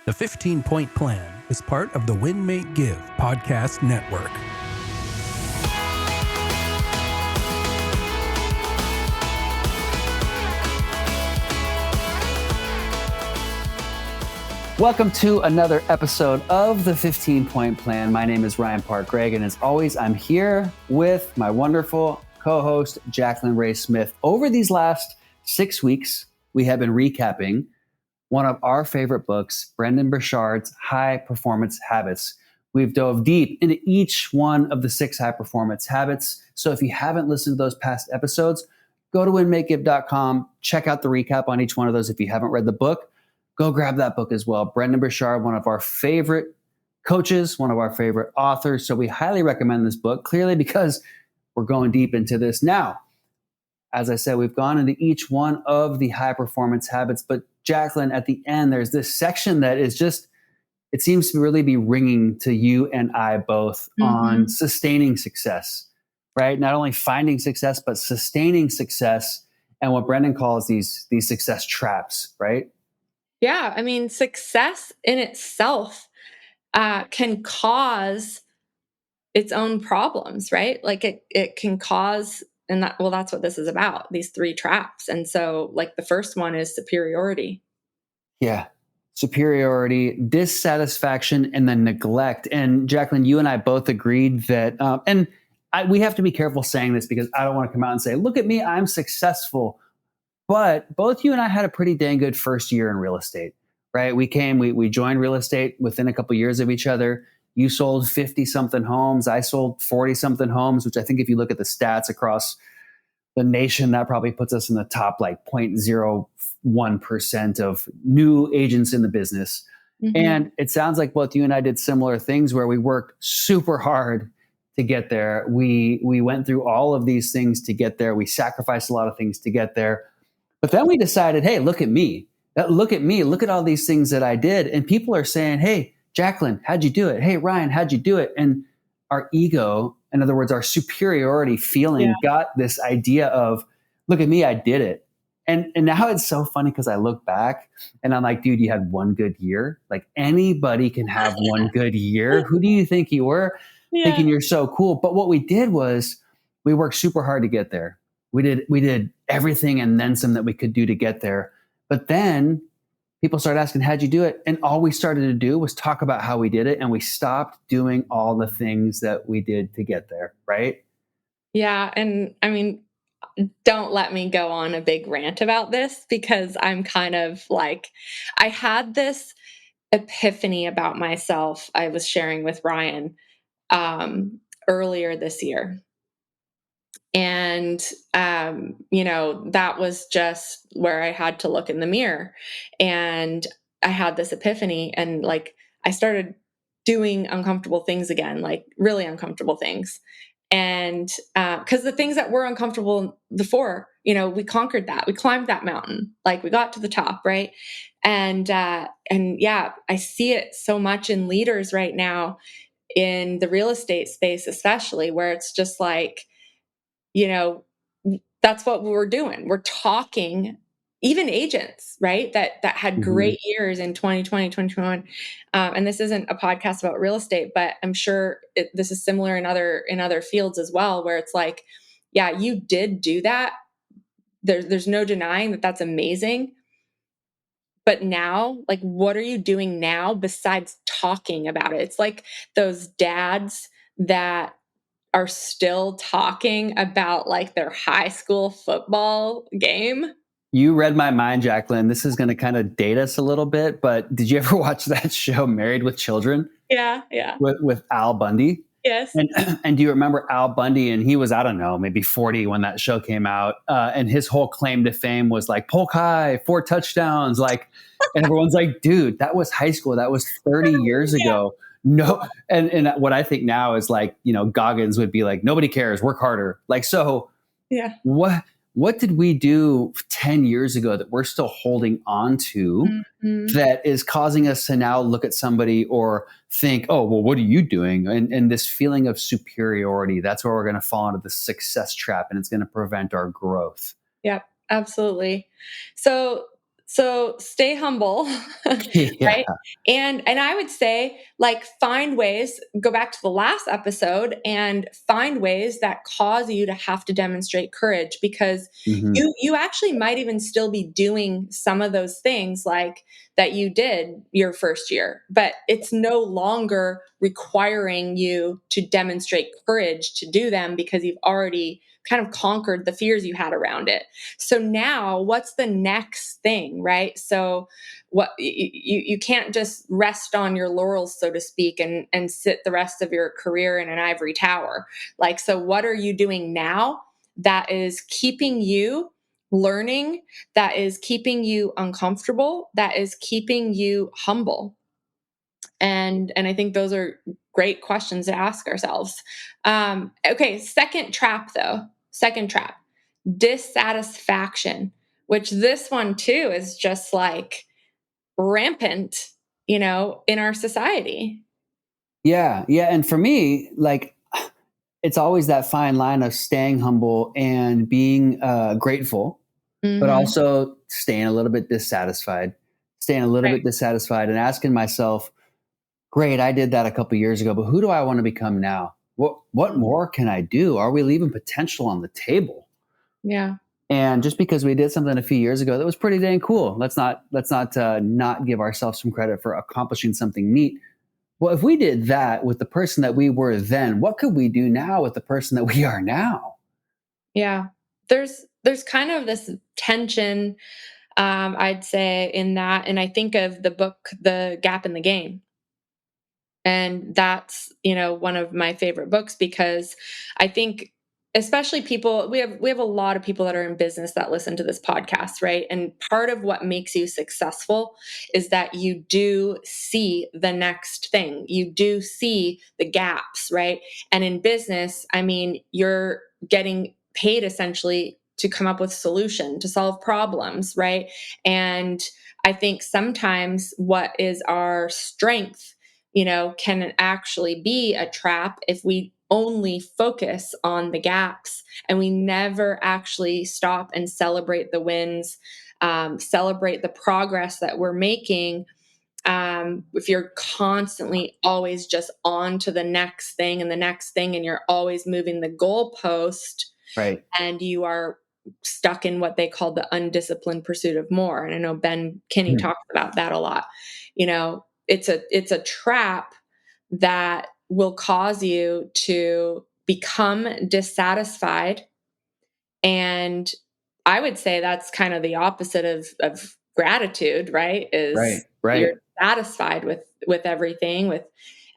The 15-Point Plan is part of the Win, Make, Give podcast network. Welcome to another episode of the 15-Point Plan. My name is Ryan Park Greigg, and as always, I'm here with my wonderful co-host, Jacqueline Ray Smith. Over these last 6 weeks, we have been recapping one of our favorite books, Brendon Burchard's High Performance Habits. We've dove deep into each one of the 6 high performance habits. So if you haven't listened to those past episodes, go to winmakegive.com, check out the recap on each one of those. If you haven't read the book, go grab that book as well. Brendon Burchard, one of our favorite coaches, one of our favorite authors. So we highly recommend this book, clearly because we're going deep into this now. As I said, we've gone into each one of the high performance habits, but Jacqueline, at the end, there's this section that is just, it seems to really be ringing to you and I both on sustaining success, right? Not only finding success, but sustaining success and what Brendon calls these success traps, right? Yeah. I mean, success in itself can cause its own problems, right? Like it can cause, and that's what this is about, these 3 traps. And so like the first one is superiority. Yeah. Superiority, dissatisfaction, and then neglect. And Jacqueline, you and I both agreed that, we have to be careful saying this because I don't want to come out and say, look at me, I'm successful. But both you and I had a pretty dang good first year in real estate, right? We joined real estate within a couple of years of each other. You sold 50 something homes. I sold 40 something homes, which I think if you look at the stats across the nation, that probably puts us in the top like 0.01% of new agents in the business. And it sounds like both you and I did similar things where we worked super hard to get there. We went through all of these things to get there. We sacrificed a lot of things to get there. But then we decided, hey, look at me. Look at all these things that I did. And people are saying, hey, Jacqueline, how'd you do it? Hey, Ryan, how'd you do it? And our ego, in other words, our superiority feeling got this idea of, look at me, I did it. And now it's so funny because I look back and I'm like, dude, you had one good year. Like anybody can have one good year. Who do you think you were? Thinking you're so cool. But what we did was we worked super hard to get there. We did everything and then some that we could do to get there. But then people started asking, how'd you do it? And all we started to do was talk about how we did it. And we stopped doing all the things that we did to get there. Right? Yeah. And I mean, don't let me go on a big rant about this because I'm kind of like, I had this epiphany about myself I was sharing with Ryan earlier this year. And, that was just where I had to look in the mirror and I had this epiphany and like, I started doing uncomfortable things again, like really uncomfortable things. And, cause the things that were uncomfortable before, we conquered that, we climbed that mountain, like we got to the top. Right. And yeah, I see it so much in leaders right now in the real estate space, especially where it's just like, that's what we're doing. We're talking, even agents, right? That had great years in 2020, 2021. And this isn't a podcast about real estate, but I'm sure this is similar in other fields as well, where it's like, yeah, you did do that. There's no denying that that's amazing. But now, like, what are you doing now besides talking about it? It's like those dads that are still talking about like their high school football game. You read my mind, Jacqueline. This is going to kind of date us a little bit, but did you ever watch that show, Married with Children? Yeah. With Al Bundy? Yes. And do you remember Al Bundy? And he was, I don't know, maybe 40 when that show came out. And his whole claim to fame was like, Polk High, 4 touchdowns. Like, and everyone's like, dude, that was high school. That was 30 years ago. No. And what I think now is like, Goggins would be like, nobody cares, work harder. Like, so yeah. What did we do 10 years ago that we're still holding on to that is causing us to now look at somebody or think, oh, well, what are you doing? And this feeling of superiority, that's where we're going to fall into the success trap and it's going to prevent our growth. Yep, absolutely. So So stay humble, Yeah. right? And I would say, like, find ways, go back to the last episode and find ways that cause you to have to demonstrate courage, because Hmm. you actually might even still be doing some of those things like that you did your first year, but it's no longer requiring you to demonstrate courage to do them because you've already kind of conquered the fears you had around it. So now what's the next thing, right? So what you can't just rest on your laurels, so to speak, and sit the rest of your career in an ivory tower. Like, so what are you doing now that is keeping you learning, that is keeping you uncomfortable, that is keeping you humble? And I think those are great questions to ask ourselves. Okay, second trap though. Second trap, dissatisfaction, which this one too is just like rampant, in our society. Yeah. Yeah. And for me, like, it's always that fine line of staying humble and being grateful, but Hmm. also staying a little Right. bit dissatisfied and asking myself, great, I did that a couple years ago, but who do I want to become now? What more can I do? Are we leaving potential on the table? Yeah. And just because we did something a few years ago that was pretty dang cool, let's not give ourselves some credit for accomplishing something neat. Well, if we did that with the person that we were then, what could we do now with the person that we are now? Yeah. There's kind of this tension, I'd say, in that. And I think of the book, The Gap in the Game. And that's, one of my favorite books, because I think, especially people, we have a lot of people that are in business that listen to this podcast, right? And part of what makes you successful is that you do see the next thing. You do see the gaps, right? And in business, I mean, you're getting paid essentially to come up with solution, to solve problems, right? And I think sometimes what is our strength, can actually be a trap if we only focus on the gaps and we never actually stop and celebrate the wins, celebrate the progress that we're making. If you're constantly always just on to the next thing and the next thing, and you're always moving the goalpost, Right. and you are stuck in what they call the undisciplined pursuit of more. And I know Ben Kinney Hmm. talks about that a lot. It's a trap that will cause you to become dissatisfied. And I would say that's kind of the opposite of gratitude, right? Right. Is you're Right. satisfied with everything,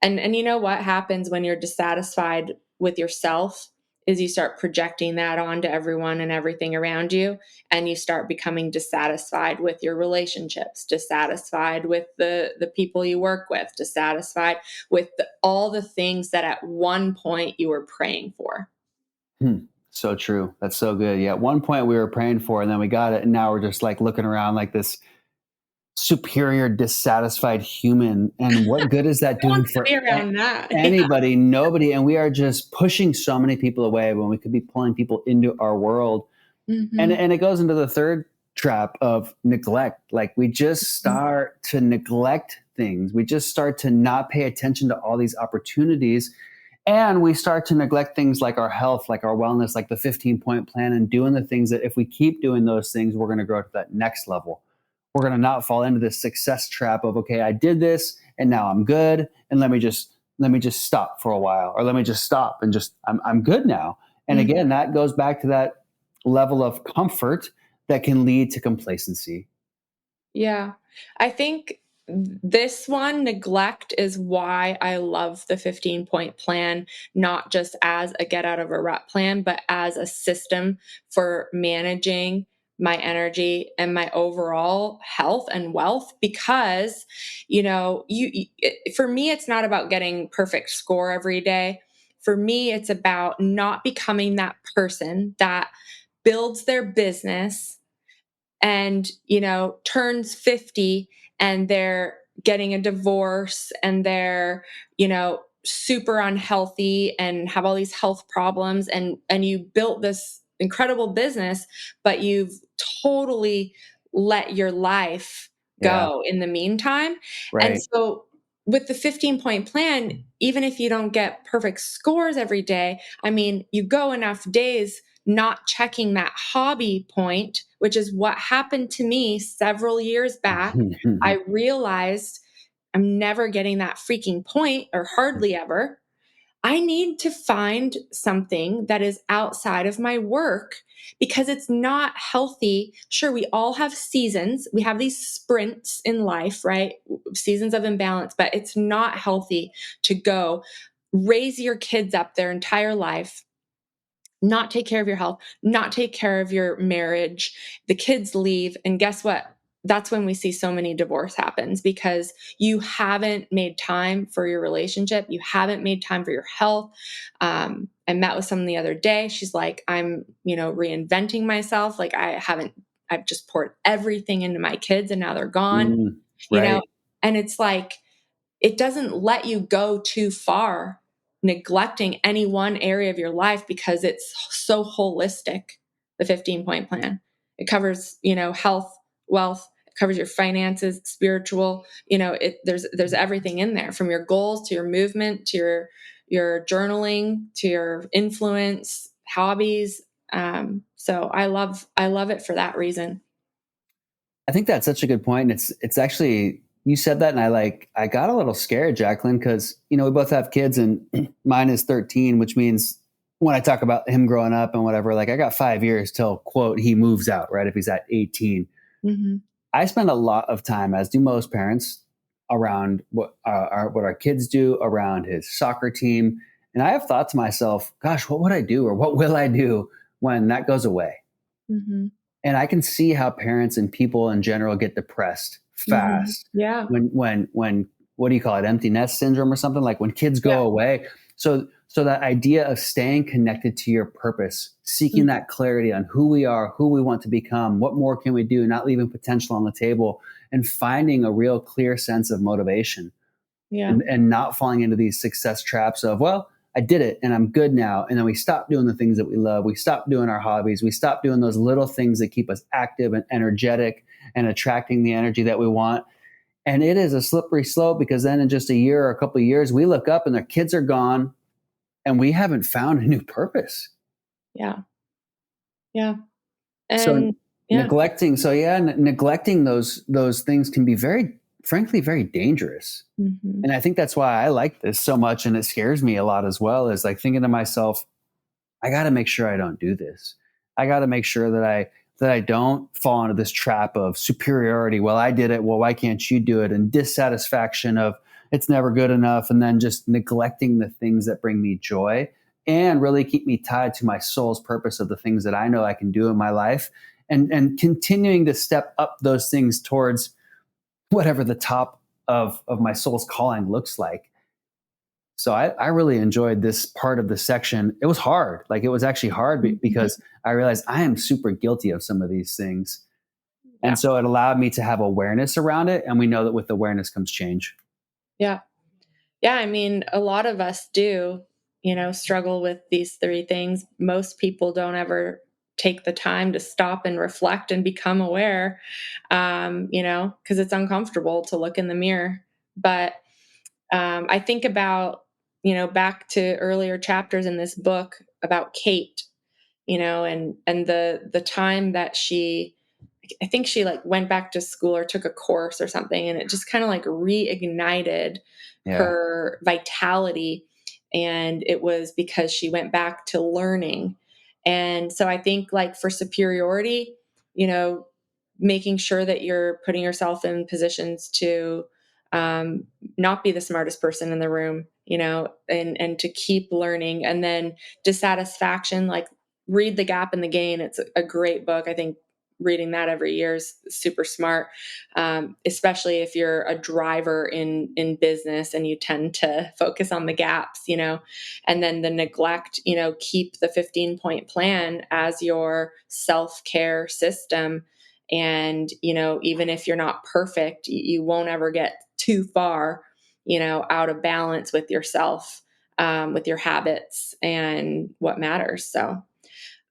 and you know what happens when you're dissatisfied with yourself is you start projecting that onto everyone and everything around you, and you start becoming dissatisfied with your relationships, dissatisfied with the people you work with, dissatisfied with all the things that at one point you were praying for. Hmm. So true. That's so good. Yeah. At one point we were praying for, and then we got it, and now we're just like looking around like this superior, dissatisfied human. And what good is that Who doing wants to for be around that? Yeah. anybody? Nobody. And we are just pushing so many people away when we could be pulling people into our world. And Mhm. and it goes into the third trap of neglect. Like, we just start to neglect things. We just start to not pay attention to all these opportunities, and we start to neglect things like our health, like our wellness, like the 15-point plan, and doing the things that if we keep doing those things, we're going to grow to that next level. We're going to not fall into this success trap of, okay, I did this and now I'm good, and let me just stop for a while, or let me just stop and just I'm good now. And Mhm. again, that goes back to that level of comfort that can lead to complacency. Yeah. I think this one, neglect, is why I love the 15-point plan, not just as a get out of a rut plan, but as a system for managing my energy and my overall health and wealth. Because, for me, it's not about getting perfect score every day. For me, it's about not becoming that person that builds their business and turns 50 and they're getting a divorce and they're super unhealthy and have all these health problems, and you built this incredible business, but you've totally let your life Yeah. go in the meantime. And Right. so with the 15-point plan, even if you don't get perfect scores every day, I mean, you go enough days not checking that hobby point, which is what happened to me several years back. I realized I'm never getting that freaking point, or hardly ever. I need to find something that is outside of my work because it's not healthy. Sure, we all have seasons. We have these sprints in life, right? Seasons of imbalance, but it's not healthy to go raise your kids up their entire life, not take care of your health, not take care of your marriage. The kids leave, and guess what? That's when we see so many divorce happens, because you haven't made time for your relationship. You haven't made time for your health. I met with someone the other day. She's like, I'm, reinventing myself. Like I've just poured everything into my kids and now they're gone, you know? Right. And it's like, it doesn't let you go too far neglecting any one area of your life, because it's so holistic. The 15-point plan, it covers, health, wealth, it covers your finances, spiritual, there's everything in there, from your goals to your movement to your journaling to your influence, hobbies. So I love it for that reason. I think that's such a good point. It's actually, you said that, and I got a little scared, Jacqueline, because we both have kids, and mine is 13, which means when I talk about him growing up and whatever, like I got 5 years till quote he moves out, right? If he's at 18, Mm-hmm. I spend a lot of time, as do most parents, around what our kids do, around his soccer team, and I have thought to myself, gosh, what would I do, or what will I do when that goes away? Mm-hmm. And I can see how parents and people in general get depressed Mm-hmm. fast Yeah. when what do you call it, empty nest syndrome or something, like when kids Yeah. go away. So that idea of staying connected to your purpose, seeking Mm-hmm. that clarity on who we are, who we want to become, what more can we do, not leaving potential on the table, and finding a real clear sense of motivation, Yeah. and not falling into these success traps of, well, I did it and I'm good now. And then we stop doing the things that we love. We stop doing our hobbies. We stop doing those little things that keep us active and energetic and attracting the energy that we want. And it is a slippery slope, because then in just a year or a couple of years, we look up and their kids are gone and we haven't found a new purpose. Yeah. Yeah. So And yeah. neglecting those things can be very, frankly, very dangerous. Mm-hmm. And I think that's why I like this so much, and it scares me a lot as well, is like thinking to myself, I got to make sure I don't do this. I got to make sure that I don't fall into this trap of superiority. Well, I did it. Well, why can't you do it? And dissatisfaction of it's never good enough. And then just neglecting the things that bring me joy and really keep me tied to my soul's purpose of the things that I know I can do in my life, and continuing to step up those things towards whatever the top of my soul's calling looks like. So I really enjoyed this part of the section. It was hard. Like it was actually hard Mhm. because I realized I am super guilty of some of these things. And Yeah. so it allowed me to have awareness around it. And we know that with awareness comes change. Yeah. Yeah. I mean, a lot of us do, struggle with these three things. Most people don't ever take the time to stop and reflect and become aware, because it's uncomfortable to look in the mirror. But I think about, back to earlier chapters in this book about Kate, and the time that I think she like went back to school or took a course or something, and it just kind of like reignited Yeah. her vitality. And it was because she went back to learning. And so I think, like, for superiority, you know, making sure that you're putting yourself in positions to um, not be the smartest person in the room, and to keep learning. And then dissatisfaction, like, read The Gap and the Gain. It's a great book. I think reading that every year is super smart, especially if you're a driver in business and you tend to focus on the gaps, and then the neglect, keep the 15-point plan as your self-care system. And, even if you're not perfect, you won't ever get too far, out of balance with yourself, with your habits and what matters. So,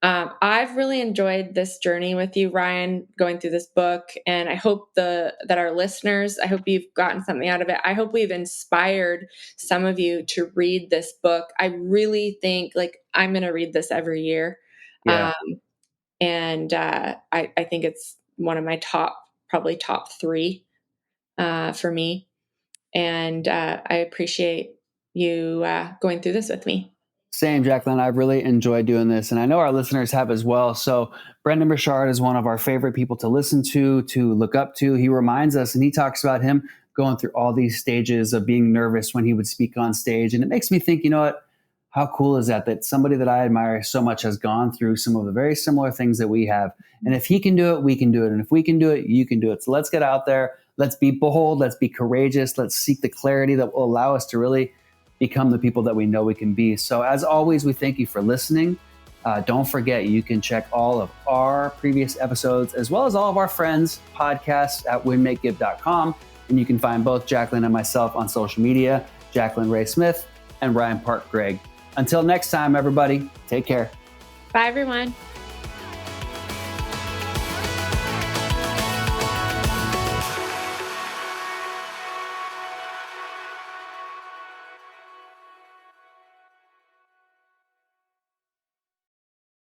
I've really enjoyed this journey with you, Ryan, going through this book. And I hope that our listeners, I hope you've gotten something out of it. I hope we've inspired some of you to read this book. I really think I'm going to read this every year. Yeah. I think it's one of my probably top three for me. And I appreciate you going through this with me. Same, Jacqueline. I've really enjoyed doing this, and I know our listeners have as well. So Brendon Burchard is one of our favorite people to listen to look up to. He reminds us, and he talks about him going through all these stages of being nervous when he would speak on stage. And it makes me think, you know what? How cool is that somebody that I admire so much has gone through some of the very similar things that we have. And if he can do it, we can do it. And if we can do it, you can do it. So let's get out there. Let's be bold. Let's be courageous. Let's seek the clarity that will allow us to really become the people that we know we can be. So as always, we thank you for listening. Don't forget, you can check all of our previous episodes as well as all of our friends' podcasts at winmakegive.com. And you can find both Jacqueline and myself on social media, Jacqueline Ray Smith and Ryan Park Greigg. Until next time, everybody, take care. Bye, everyone.